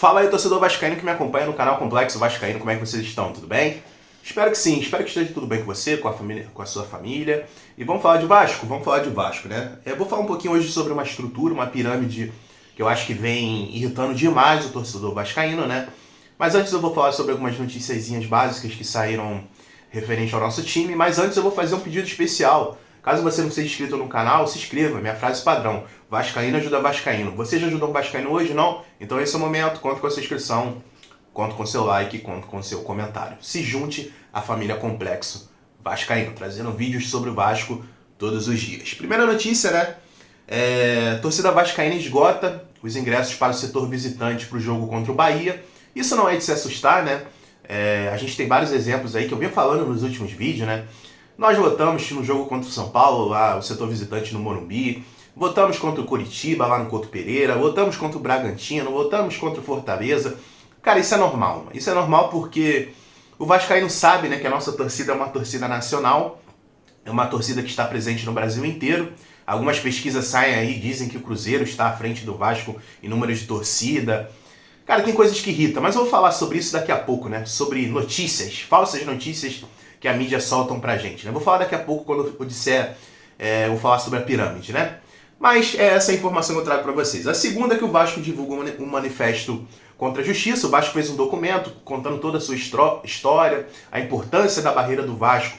Fala aí, torcedor vascaíno que me acompanha no canal Complexo Vascaíno, como é que vocês estão? Tudo bem? Espero que sim, espero que esteja tudo bem com você, com a família, com a sua família. E vamos falar de Vasco? Vamos falar de Vasco, né? Eu vou falar um pouquinho hoje sobre uma estrutura, uma pirâmide que eu acho que vem irritando demais o torcedor vascaíno, né? Mas antes eu vou falar sobre algumas noticiazinhas básicas que saíram referente ao nosso time, mas antes eu vou fazer um pedido especial. Caso você não seja inscrito no canal, se inscreva, minha frase padrão. Vascaíno ajuda Vascaíno. Você já ajudou um Vascaíno hoje, não? Então esse é o momento, conto com a sua inscrição, conto com seu like, conto com seu comentário. Se junte à família Complexo Vascaíno, trazendo vídeos sobre o Vasco todos os dias. Primeira notícia, né? Torcida vascaína esgota os ingressos para o setor visitante para o jogo contra o Bahia. Isso não é de se assustar, né? A gente tem vários exemplos aí que eu venho falando nos últimos vídeos, né? Nós votamos no jogo contra o São Paulo, lá o setor visitante no Morumbi, votamos contra o Coritiba, lá no Couto Pereira, votamos contra o Bragantino, votamos contra o Fortaleza. Cara, isso é normal. Isso é normal porque o vascaíno sabe, né, que a nossa torcida é uma torcida nacional, é uma torcida que está presente no Brasil inteiro. Algumas pesquisas saem aí, dizem que o Cruzeiro está à frente do Vasco em número de torcida. Cara, tem coisas que irritam, mas eu vou falar sobre isso daqui a pouco, né? Sobre notícias, falsas notícias que a mídia soltam pra gente, né? Vou falar daqui a pouco quando eu disser, vou falar sobre a pirâmide, né? Mas é essa informação que eu trago pra vocês. A segunda é que o Vasco divulgou um manifesto contra a justiça. O Vasco fez um documento contando toda a sua história, a importância da barreira do Vasco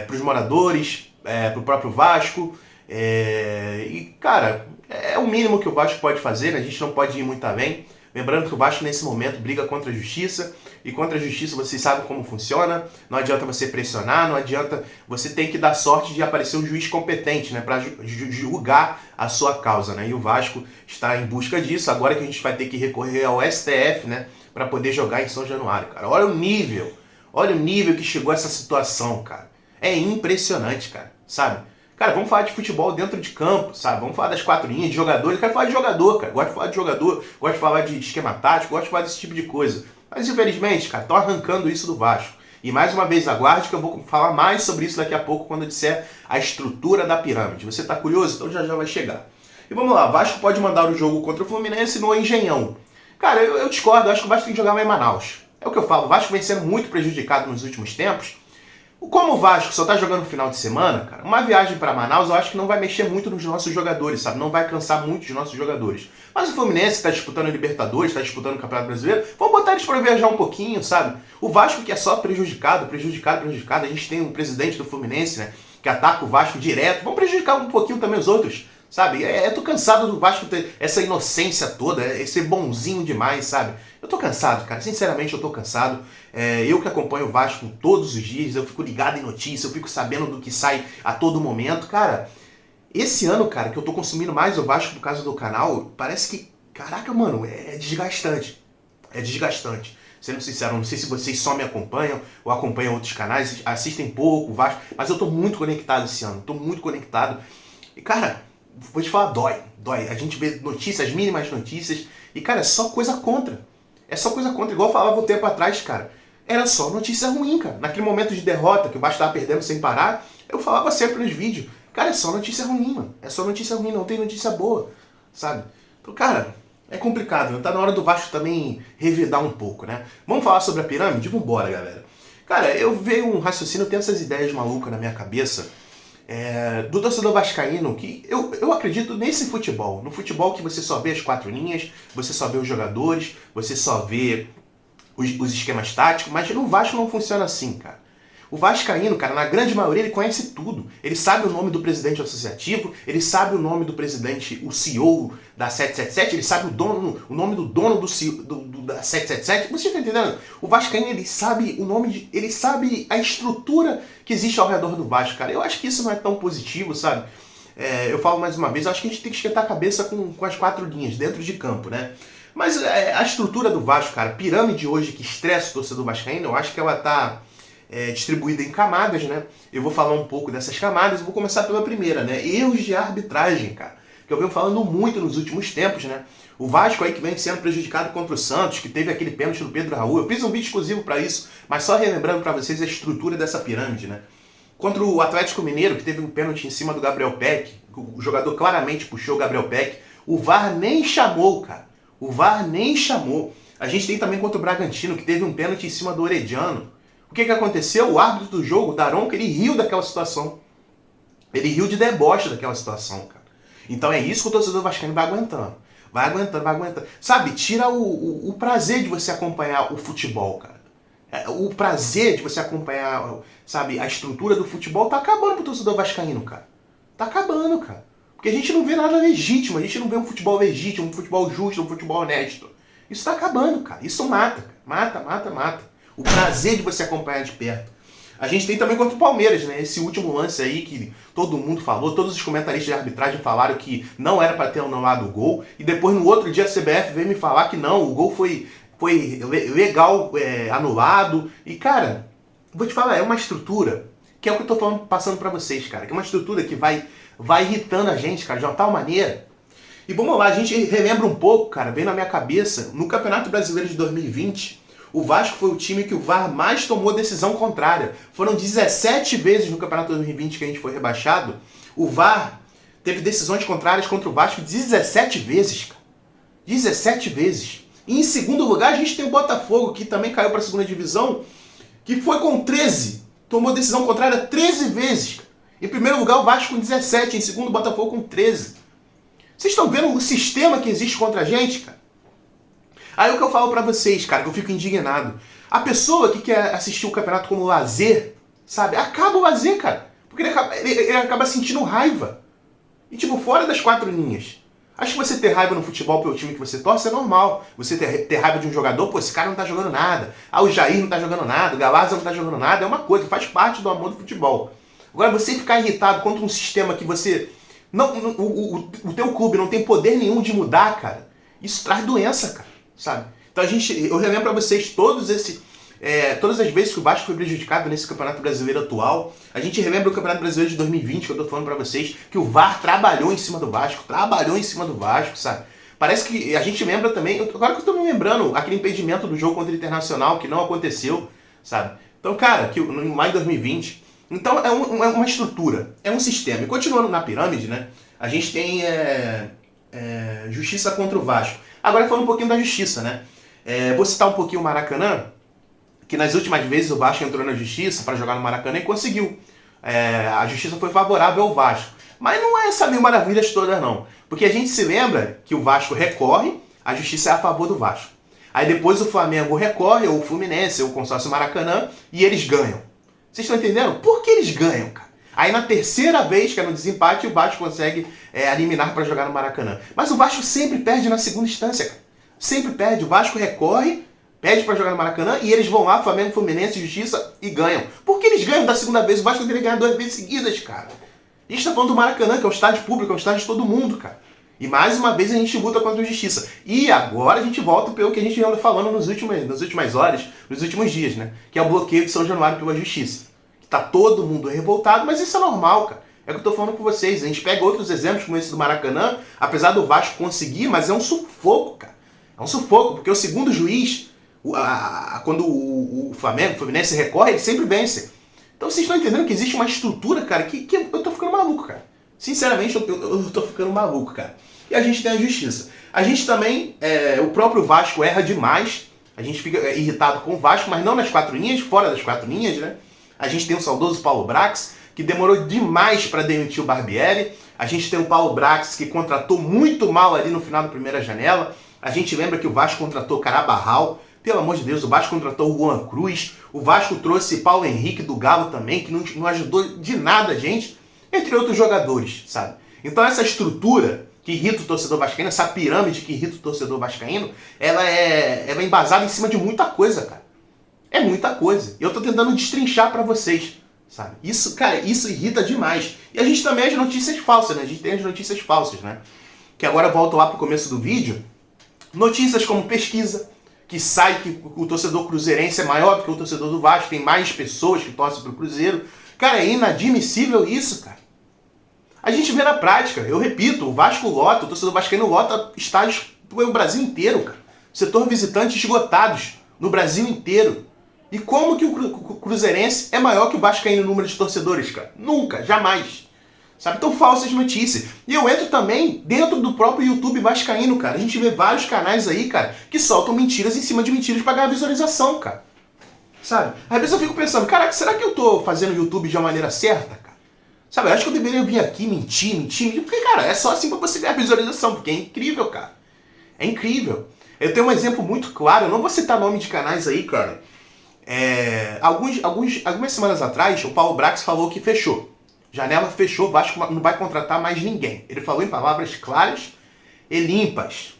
para os moradores, para o próprio Vasco. E, cara, é o mínimo que o Vasco pode fazer, né? A gente não pode ir muito além. Lembrando que o Vasco, nesse momento, briga contra a justiça. E contra a justiça vocês sabem como funciona. Não adianta você pressionar, não adianta... Você tem que dar sorte de aparecer um juiz competente, né? Para julgar a sua causa, né? E o Vasco está em busca disso. Agora que a gente vai ter que recorrer ao STF, né? Para poder jogar em São Januário, cara. Olha o nível que chegou essa situação, cara. É impressionante, cara. Sabe? Cara, vamos falar de futebol dentro de campo, sabe? Vamos falar das quatro linhas de jogadores. Eu quero falar de jogador, cara. Gosto de falar de jogador, gosto de falar de esquema tático, gosto de falar desse tipo de coisa. Mas, infelizmente, cara, estão arrancando isso do Vasco. E, mais uma vez, aguarde que eu vou falar mais sobre isso daqui a pouco quando eu disser a estrutura da pirâmide. Você tá curioso? Então já vai chegar. E vamos lá, Vasco pode mandar o jogo contra o Fluminense no Engenhão. Cara, eu discordo, eu acho que o Vasco tem que jogar lá em Manaus. É o que eu falo, o Vasco vem sendo muito prejudicado nos últimos tempos. Como o Vasco só tá jogando no final de semana, cara, uma viagem para Manaus eu acho que não vai mexer muito nos nossos jogadores, sabe? Não vai cansar muito os nossos jogadores. Mas o Fluminense que tá disputando a Libertadores, está disputando o Campeonato Brasileiro, vamos botar eles para viajar um pouquinho, sabe? O Vasco que é só prejudicado. A gente tem um presidente do Fluminense, né, que ataca o Vasco direto. Vamos prejudicar um pouquinho também os outros, sabe? Eu tô cansado do Vasco ter essa inocência toda, ser bonzinho demais, sabe? Eu tô cansado, cara. Sinceramente, eu tô cansado. Eu que acompanho o Vasco todos os dias, eu fico ligado em notícias, eu fico sabendo do que sai a todo momento. Cara, esse ano, cara, que eu tô consumindo mais o Vasco por causa do canal, parece que, caraca, mano, é desgastante. É desgastante. Sendo sincero, não sei se vocês só me acompanham ou acompanham outros canais, assistem pouco o Vasco, mas eu tô muito conectado esse ano, tô muito conectado. E, cara, vou te falar, dói. A gente vê notícias, as mínimas notícias, e, cara, é só coisa contra. É só coisa contra, igual eu falava um tempo atrás, cara. Era só notícia ruim, cara. Naquele momento de derrota, que o Vasco tava perdendo sem parar, eu falava sempre nos vídeos, cara, é só notícia ruim, mano. É só notícia ruim, não tem notícia boa, sabe? Então, cara, é complicado, né? Tá na hora do Vasco também revidar um pouco, né? Vamos falar sobre a pirâmide? Vambora, galera. Cara, eu vejo um raciocínio, eu tenho essas ideias malucas na minha cabeça, do torcedor vascaíno, que eu acredito nesse futebol. No futebol que você só vê as quatro linhas, você só vê os jogadores, você só vê os esquemas táticos, mas no Vasco não funciona assim, cara. O vascaíno, cara, na grande maioria, ele conhece tudo. Ele sabe o nome do presidente associativo, ele sabe o nome do presidente, o CEO da 777, ele sabe o nome do dono do CEO, da 777. Você está entendendo? O vascaíno, ele sabe o nome, ele sabe a estrutura que existe ao redor do Vasco, cara. Eu acho que isso não é tão positivo, sabe? Eu falo mais uma vez, eu acho que a gente tem que esquentar a cabeça com as quatro linhas dentro de campo, né? Mas a estrutura do Vasco, cara, a pirâmide hoje que estressa o torcedor vascaíno, eu acho que ela tá distribuída em camadas, né? Eu vou falar um pouco dessas camadas e vou começar pela primeira, né? Erros de arbitragem, cara, que eu venho falando muito nos últimos tempos, né? O Vasco aí que vem sendo prejudicado contra o Santos, que teve aquele pênalti do Pedro Raul. Eu fiz um vídeo exclusivo para isso, mas só relembrando para vocês a estrutura dessa pirâmide, né? Contra o Atlético Mineiro, que teve um pênalti em cima do Gabriel Peck, o jogador claramente puxou o Gabriel Peck, o VAR nem chamou, cara. O VAR nem chamou. A gente tem também contra o Bragantino, que teve um pênalti em cima do Orediano. O que aconteceu? O árbitro do jogo, o Daronco, ele riu daquela situação. Ele riu de deboche daquela situação, cara. Então é isso que o torcedor vascaíno vai aguentando. Vai aguentando, vai aguentando. Sabe, tira o prazer de você acompanhar o futebol, cara. O prazer de você acompanhar, sabe, a estrutura do futebol tá acabando pro torcedor vascaíno, cara. Tá acabando, cara. Porque a gente não vê nada legítimo, a gente não vê um futebol legítimo, um futebol justo, um futebol honesto. Isso tá acabando, cara. Isso mata, cara. Mata, mata, mata. O prazer de você acompanhar de perto. A gente tem também contra o Palmeiras, né? Esse último lance aí que todo mundo falou, todos os comentaristas de arbitragem falaram que não era para ter anulado o gol, e depois no outro dia a CBF veio me falar que não, o gol foi legal, anulado. E cara, vou te falar, é uma estrutura, que é o que eu tô falando, passando para vocês, cara, que é uma estrutura que vai irritando a gente, cara, de uma tal maneira. E vamos lá, a gente relembra um pouco, cara, vem na minha cabeça, no Campeonato Brasileiro de 2020, o Vasco foi o time que o VAR mais tomou decisão contrária. Foram 17 vezes no Campeonato 2020 que a gente foi rebaixado. O VAR teve decisões contrárias contra o Vasco 17 vezes, cara. 17 vezes. E em segundo lugar a gente tem o Botafogo, que também caiu para a segunda divisão, que foi com 13. Tomou decisão contrária 13 vezes. Em primeiro lugar o Vasco com 17, em segundo o Botafogo com 13. Vocês estão vendo o sistema que existe contra a gente, cara? Aí o que eu falo pra vocês, cara, que eu fico indignado. A pessoa que quer assistir o campeonato como lazer, sabe? Acaba o lazer, cara. Porque ele acaba sentindo raiva. E tipo, fora das quatro linhas. Acho que você ter raiva no futebol pelo time que você torce é normal. Você ter raiva de um jogador, pô, esse cara não tá jogando nada. Ah, o Jair não tá jogando nada, o Galarza não tá jogando nada. É uma coisa, faz parte do amor do futebol. Agora, você ficar irritado contra um sistema que você... o teu clube não tem poder nenhum de mudar, cara. Isso traz doença, cara. Sabe? Então eu relembro pra vocês todas as vezes que o Vasco foi prejudicado nesse Campeonato Brasileiro atual. A gente relembra o Campeonato Brasileiro de 2020, que eu tô falando pra vocês, que o VAR trabalhou em cima do Vasco, sabe? Parece que a gente lembra também, agora que eu tô me lembrando, aquele impedimento do jogo contra o Internacional, que não aconteceu, sabe? Então, cara, que em maio de 2020. Então é uma estrutura, é um sistema. E continuando na pirâmide, né? A gente tem justiça contra o Vasco. Agora falando um pouquinho da justiça, né? Vou citar um pouquinho o Maracanã, que nas últimas vezes o Vasco entrou na justiça para jogar no Maracanã e conseguiu. A justiça foi favorável ao Vasco. Mas não é essa mil maravilhas todas, não. Porque a gente se lembra que o Vasco recorre, a justiça é a favor do Vasco. Aí depois o Flamengo recorre, ou o Fluminense, ou o consórcio Maracanã, e eles ganham. Vocês estão entendendo? Por que eles ganham, cara? Aí na terceira vez, que é no desempate, o Vasco consegue eliminar para jogar no Maracanã. Mas o Vasco sempre perde na segunda instância, cara. Sempre perde. O Vasco recorre, pede para jogar no Maracanã, e eles vão lá, Flamengo, Fluminense, Justiça, e ganham. Por que eles ganham da segunda vez? O Vasco deveria ganhar 2 vezes seguidas, cara. A gente tá falando do Maracanã, que é um estádio público, é um estádio de todo mundo, cara. E mais uma vez a gente luta contra a Justiça. E agora a gente volta pelo que a gente anda falando nas últimas horas, nos últimos dias, né? Que é o bloqueio de São Januário pela Justiça. Tá todo mundo revoltado, mas isso é normal, cara. É o que eu tô falando com vocês. A gente pega outros exemplos como esse do Maracanã, apesar do Vasco conseguir, mas é um sufoco, cara. É um sufoco, porque o segundo juiz, quando o Flamengo, o Fluminense recorre, ele sempre vence. Então vocês estão entendendo que existe uma estrutura, cara, que eu tô ficando maluco, cara. Sinceramente, eu tô ficando maluco, cara. E a gente tem a justiça. A gente também, o próprio Vasco erra demais. A gente fica irritado com o Vasco, mas não nas quatro linhas, fora das quatro linhas, né? A gente tem o saudoso Paulo Brax, que demorou demais para demitir o Barbieri. A gente tem o Paulo Brax, que contratou muito mal ali no final da primeira janela. A gente lembra que o Vasco contratou Carabarral. Pelo amor de Deus, o Vasco contratou o Juan Cruz. O Vasco trouxe Paulo Henrique do Galo também, que não ajudou de nada a gente, entre outros jogadores, sabe? Então essa estrutura que irrita o torcedor vascaíno, essa pirâmide que irrita o torcedor vascaíno, ela é embasada em cima de muita coisa, cara. É muita coisa. E eu tô tentando destrinchar pra vocês, sabe? Isso, cara, isso irrita demais. E a gente também tem as notícias falsas, né? A gente tem as notícias falsas, né? Que agora eu volto lá pro começo do vídeo. Notícias como pesquisa, que sai que o torcedor cruzeirense é maior do que o torcedor do Vasco, tem mais pessoas que torcem pro Cruzeiro. Cara, é inadmissível isso, cara. A gente vê na prática, eu repito, o Vasco lota, o torcedor vascaíno lota estádios pelo Brasil inteiro, cara. Setor visitante esgotados no Brasil inteiro. E como que o cruzeirense é maior que o vascaíno no número de torcedores, cara? Nunca, jamais. Sabe? Então, falsas notícias. E eu entro também dentro do próprio YouTube vascaíno, cara. A gente vê vários canais aí, cara, que soltam mentiras em cima de mentiras pra ganhar visualização, cara. Sabe? Às vezes eu fico pensando, caraca, será que eu tô fazendo YouTube de uma maneira certa, cara? Sabe, eu acho que eu deveria vir aqui mentir, porque, cara, é só assim pra você ganhar visualização, porque é incrível, cara. É incrível. Eu tenho um exemplo muito claro, eu não vou citar nome de canais aí, cara. Algumas semanas atrás, o Paulo Brax falou que fechou. Janela fechou, o Vasco não vai contratar mais ninguém. Ele falou em palavras claras e limpas.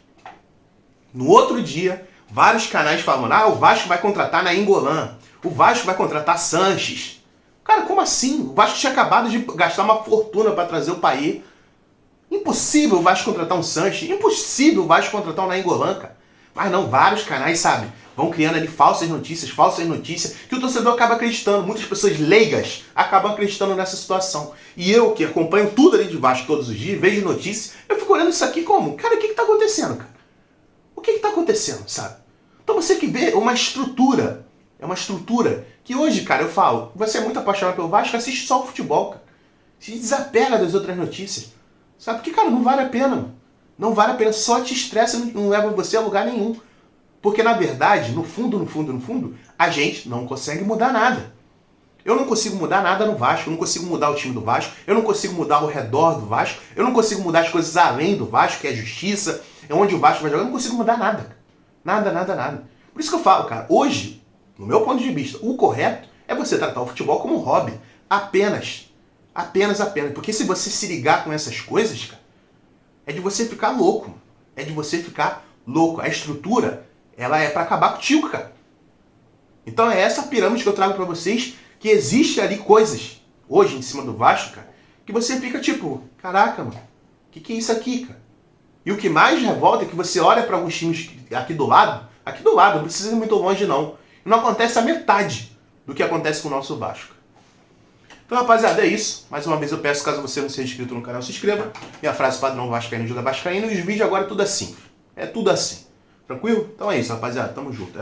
No outro dia, vários canais falando, o Vasco vai contratar Nainggolan, o Vasco vai contratar Sanches. Cara, como assim? O Vasco tinha acabado de gastar uma fortuna para trazer o Paê. Impossível o Vasco contratar um Sanches, impossível o Vasco contratar um Nainggolan, cara. Mas não, vários canais, sabe, vão criando ali falsas notícias, que o torcedor acaba acreditando. Muitas pessoas leigas acabam acreditando nessa situação. E eu, que acompanho tudo ali de Vasco todos os dias, vejo notícias, eu fico olhando isso aqui como, cara, o que tá acontecendo, cara? O que tá acontecendo, sabe? Então você que vê uma estrutura, é uma estrutura que hoje, cara, eu falo, você é muito apaixonado pelo Vasco, assiste só o futebol, cara. Se desapega das outras notícias, sabe? Porque, cara, não vale a pena, mano. Não vale a pena, só te estressa e não leva você a lugar nenhum. Porque, na verdade, no fundo, a gente não consegue mudar nada. Eu não consigo mudar nada no Vasco, eu não consigo mudar o time do Vasco, eu não consigo mudar ao redor do Vasco, eu não consigo mudar as coisas além do Vasco, que é a justiça, é onde o Vasco vai jogar, eu não consigo mudar nada. Nada. Por isso que eu falo, cara, hoje, no meu ponto de vista, o correto é você tratar o futebol como um hobby. Apenas. Porque se você se ligar com essas coisas, cara, é de você ficar louco. A estrutura, ela é pra acabar contigo, cara. Então é essa pirâmide que eu trago pra vocês, que existe ali coisas, hoje, em cima do Vasco, cara, que você fica tipo, caraca, mano, o que é isso aqui, cara? E o que mais revolta é que você olha pra alguns times aqui do lado, não precisa ir muito longe não, e não acontece a metade do que acontece com o nosso Vasco. Então, rapaziada, é isso. Mais uma vez eu peço, caso você não seja inscrito no canal, se inscreva. Minha frase padrão vascaíno ajuda vascaíno. E os vídeos agora é tudo assim. É tudo assim. Tranquilo? Então é isso, rapaziada. Tamo junto. É nóis.